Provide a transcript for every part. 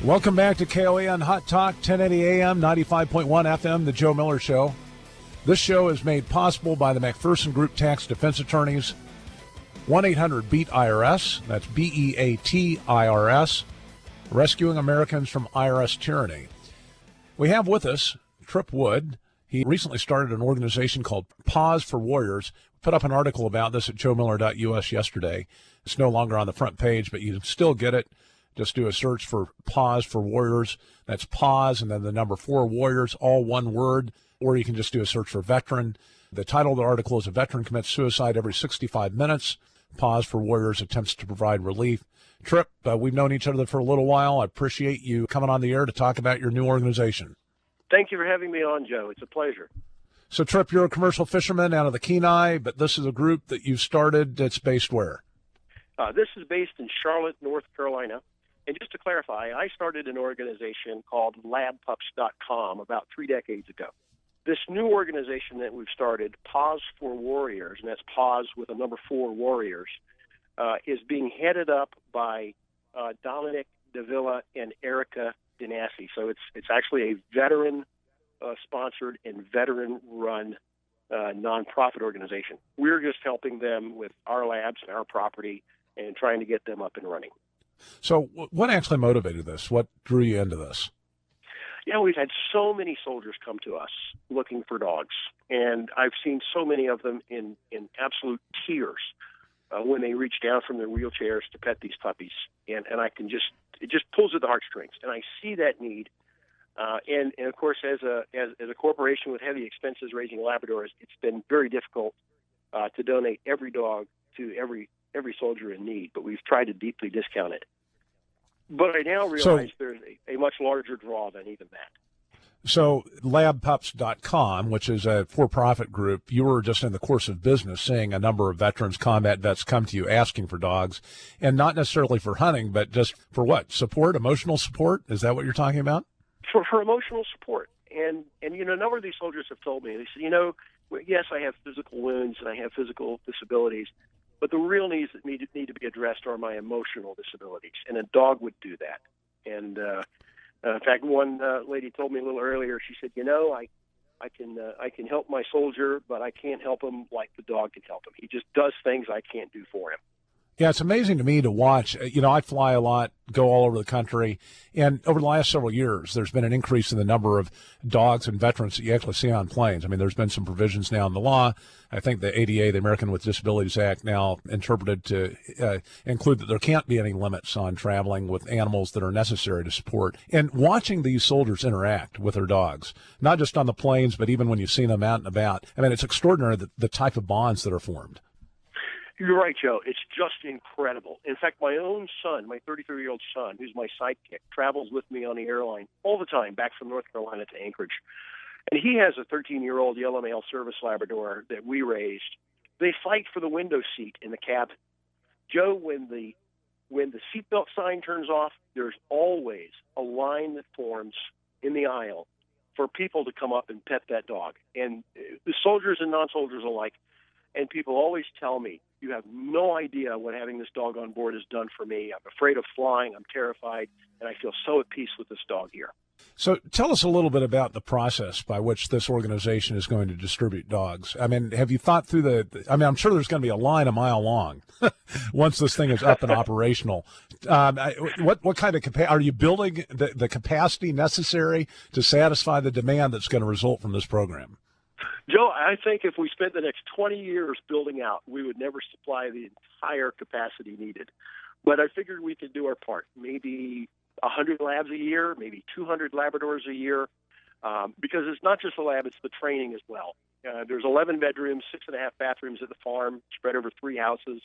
Welcome back to KOAN Hot Talk, 1080 AM, 95.1 FM, The Joe Miller Show. This show is made possible by the McPherson Group Tax Defense Attorneys. 1-800-BEAT-IRS, that's BEAT-IRS, rescuing Americans from IRS tyranny. We have with us Tripp Wood. He recently started an organization called Paws4Warriors. Put up an article about this at joemiller.us yesterday. It's no longer on the front page, but you can still get it. Just do a search for Paws4Warriors. That's Paws and then the number 4 Warriors, all one word. Or you can just do a search for veteran. The title of the article is "A Veteran Commits Suicide Every 65 Minutes. Paws4Warriors attempts to provide relief." Tripp, we've known each other for a little while. I appreciate you coming on the air to talk about your new organization. Thank you for having me on, Joe. It's a pleasure. So, Tripp, you're a commercial fisherman out of the Kenai, but this is a group that you've started that's based where? This is based in Charlotte, North Carolina. And just to clarify, I started an organization called labpups.com about 3 decades ago. This new organization that we've started, Paws4Warriors, and that's Paws with a number 4 Warriors, is being headed up by Dominic Davila and Erica Dinassi. So it's actually a veteran-sponsored and veteran-run nonprofit organization. We're just helping them with our labs and our property and trying to get them up and running. So what actually motivated this? What drew you into this? Yeah, we've had so many soldiers come to us looking for dogs, and I've seen so many of them in absolute tears when they reach down from their wheelchairs to pet these puppies, and it just pulls at the heartstrings, and I see that need. And of course, as a corporation with heavy expenses raising Labradors, it's been very difficult to donate every dog to every soldier in need, but we've tried to deeply discount it. But I now realize there's a much larger draw than even that. So labpups.com, which is a for-profit group, you were just in the course of business seeing a number of veterans, combat vets come to you asking for dogs, and not necessarily for hunting, but just for what? Support, emotional support? Is that what you're talking about? For emotional support. And a number of these soldiers have told me, they said, yes, I have physical wounds and I have physical disabilities, but the real needs that need to be addressed are my emotional disabilities, and a dog would do that. And in fact, one lady told me a little earlier. She said, I can help my soldier, but I can't help him like the dog can help him. He just does things I can't do for him. Yeah, it's amazing to me to watch. I fly a lot, go all over the country, and over the last several years, there's been an increase in the number of dogs and veterans that you actually see on planes. I mean, there's been some provisions now in the law. I think the ADA, the American with Disabilities Act, now interpreted to include that there can't be any limits on traveling with animals that are necessary to support. And watching these soldiers interact with their dogs, not just on the planes, but even when you see them out and about, I mean, it's extraordinary the type of bonds that are formed. You're right, Joe. It's just incredible. In fact, my own son, my 33-year-old son, who's my sidekick, travels with me on the airline all the time back from North Carolina to Anchorage. And he has a 13-year-old yellow male service Labrador that we raised. They fight for the window seat in the cabin. Joe, when the seatbelt sign turns off, there's always a line that forms in the aisle for people to come up and pet that dog. And the soldiers and non-soldiers alike. And people always tell me, you have no idea what having this dog on board has done for me. I'm afraid of flying. I'm terrified. And I feel so at peace with this dog here. So tell us a little bit about the process by which this organization is going to distribute dogs. I mean, have you thought through I'm sure there's going to be a line a mile long once this thing is up and operational. What kind of are you building the capacity necessary to satisfy the demand that's going to result from this program? Joe, I think if we spent the next 20 years building out, we would never supply the entire capacity needed. But I figured we could do our part, maybe 100 labs a year, maybe 200 Labradors a year, because it's not just the lab, it's the training as well. There's 11 bedrooms, 6.5 bathrooms at the farm, spread over 3 houses.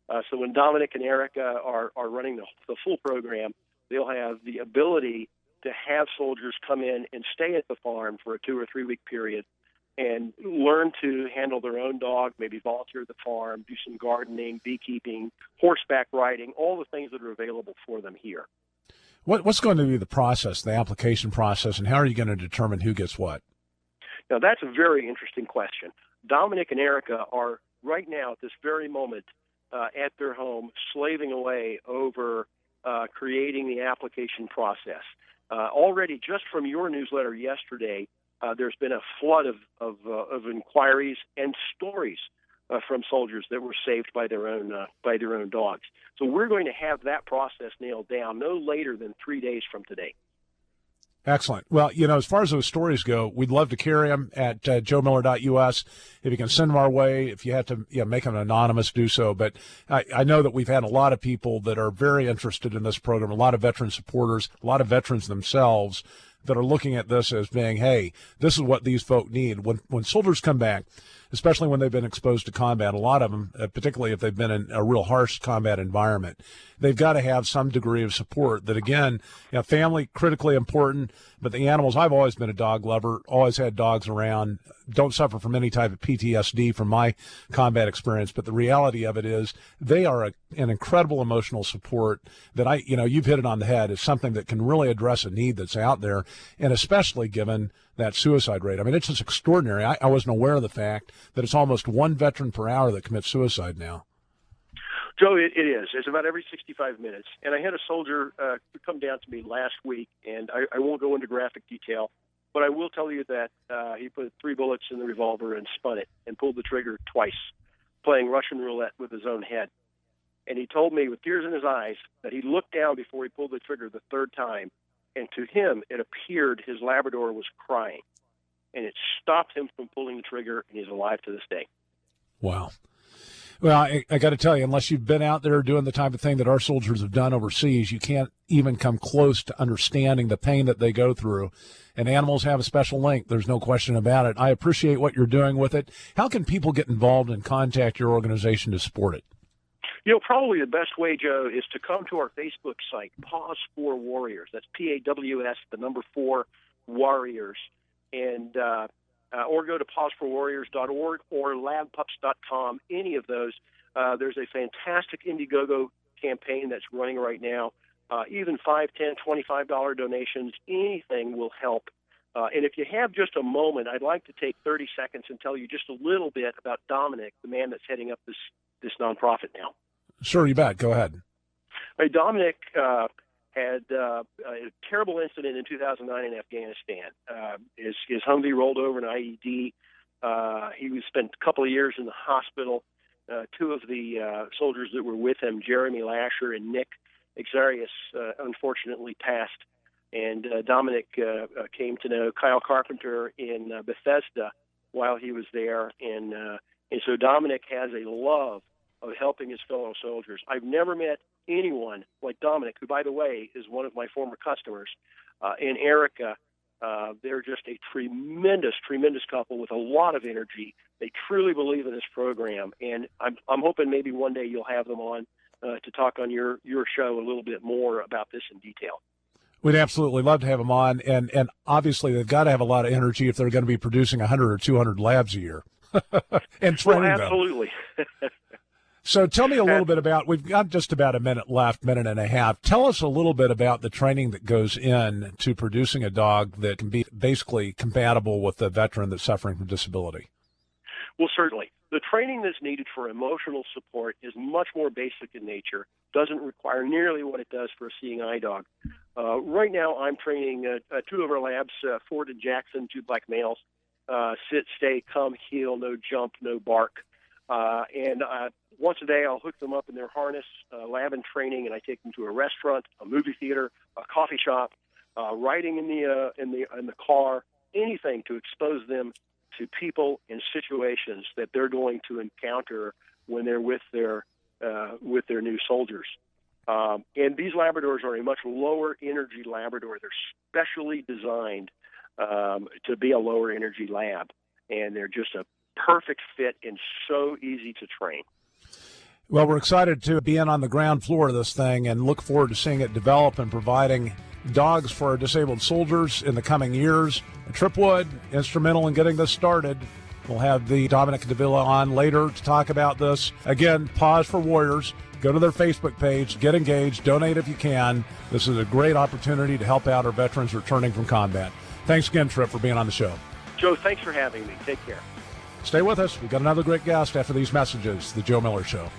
So when Dominic and Erica are running the full program, they'll have the ability to have soldiers come in and stay at the farm for a 2 or 3 week period and learn to handle their own dog, maybe volunteer at the farm, do some gardening, beekeeping, horseback riding, all the things that are available for them here. What's going to be the process, the application process, and how are you going to determine who gets what? Now, that's a very interesting question. Dominic and Erica are right now at this very moment at their home slaving away over creating the application process. Already, just from your newsletter yesterday, there's been a flood of inquiries and stories from soldiers that were saved by their own dogs. So we're going to have that process nailed down no later than 3 days from today. Excellent. Well, as far as those stories go, we'd love to carry them at joemiller.us. If you can send them our way, if you have to make them anonymous, do so. But I know that we've had a lot of people that are very interested in this program, a lot of veteran supporters, a lot of veterans themselves that are looking at this as being, hey, this is what these folk need. When soldiers come back, especially when they've been exposed to combat, a lot of them, particularly if they've been in a real harsh combat environment, they've got to have some degree of support. That, again, family, critically important, but the animals, I've always been a dog lover, always had dogs around, don't suffer from any type of PTSD from my combat experience, but the reality of it is they are an incredible emotional support that you've hit it on the head. It's something that can really address a need that's out there, and especially given that suicide rate. I mean, it's just extraordinary. I wasn't aware of the fact that it's almost one veteran per hour that commits suicide now. Joe, it is. It's about every 65 minutes. And I had a soldier come down to me last week, and I won't go into graphic detail, but I will tell you that he put 3 bullets in the revolver and spun it and pulled the trigger twice, playing Russian roulette with his own head. And he told me with tears in his eyes that he looked down before he pulled the trigger the third time, and to him it appeared his Labrador was crying. And it stopped him from pulling the trigger, and he's alive to this day. Wow. Well, I got to tell you, unless you've been out there doing the type of thing that our soldiers have done overseas, you can't even come close to understanding the pain that they go through. And animals have a special link. There's no question about it. I appreciate what you're doing with it. How can people get involved and contact your organization to support it? Probably the best way, Joe, is to come to our Facebook site, Paws4Warriors. That's PAWS, the number 4, Warriors. And or go to paws4warriors.org or labpups.com, any of those. There's a fantastic Indiegogo campaign that's running right now. Even $5, $10, $25 donations, anything will help. And if you have just a moment, I'd like to take 30 seconds and tell you just a little bit about Dominic, the man that's heading up this nonprofit now. Sure, you bet. Go ahead. Dominic had a terrible incident in 2009 in Afghanistan. His Humvee rolled over an IED. He spent a couple of years in the hospital. 2 of the soldiers that were with him, Jeremy Lasher and Nick Exarius, unfortunately passed. And Dominic came to know Kyle Carpenter in Bethesda while he was there. And so Dominic has a love of helping his fellow soldiers. I've never met anyone like Dominic, who, by the way, is one of my former customers, and Erica. They're just a tremendous, tremendous couple with a lot of energy. They truly believe in this program, and I'm hoping maybe one day you'll have them on to talk on your show a little bit more about this in detail. We'd absolutely love to have them on, and obviously they've got to have a lot of energy if they're going to be producing 100 or 200 labs a year and training them. Absolutely. So tell me a little bit about, we've got just about a minute left, minute and a half. Tell us a little bit about the training that goes in to producing a dog that can be basically compatible with the veteran that's suffering from disability. Well, certainly. The training that's needed for emotional support is much more basic in nature, doesn't require nearly what it does for a seeing eye dog. Right now I'm training 2 of our labs, Ford and Jackson, 2 black males, sit, stay, come, heel, no jump, no bark. And once a day, I'll hook them up in their harness, lab and training, and I take them to a restaurant, a movie theater, a coffee shop, riding in the car, anything to expose them to people and situations that they're going to encounter when they're with their new soldiers. And these Labradors are a much lower energy Labrador. They're specially designed to be a lower energy lab, and they're just a perfect fit and so easy to train. Well, we're excited to be in on the ground floor of this thing and look forward to seeing it develop and providing dogs for our disabled soldiers in the coming years. Tripp Wood, instrumental in getting this started. We'll have the Dominic Davila on later to talk about this. Again, Paws4Warriors. Go to their Facebook page, get engaged, donate if you can. This is a great opportunity to help out our veterans returning from combat. Thanks again, Tripp, for being on the show. Joe, thanks for having me. Take care. Stay with us. We've got another great guest after these messages, The Joe Miller Show.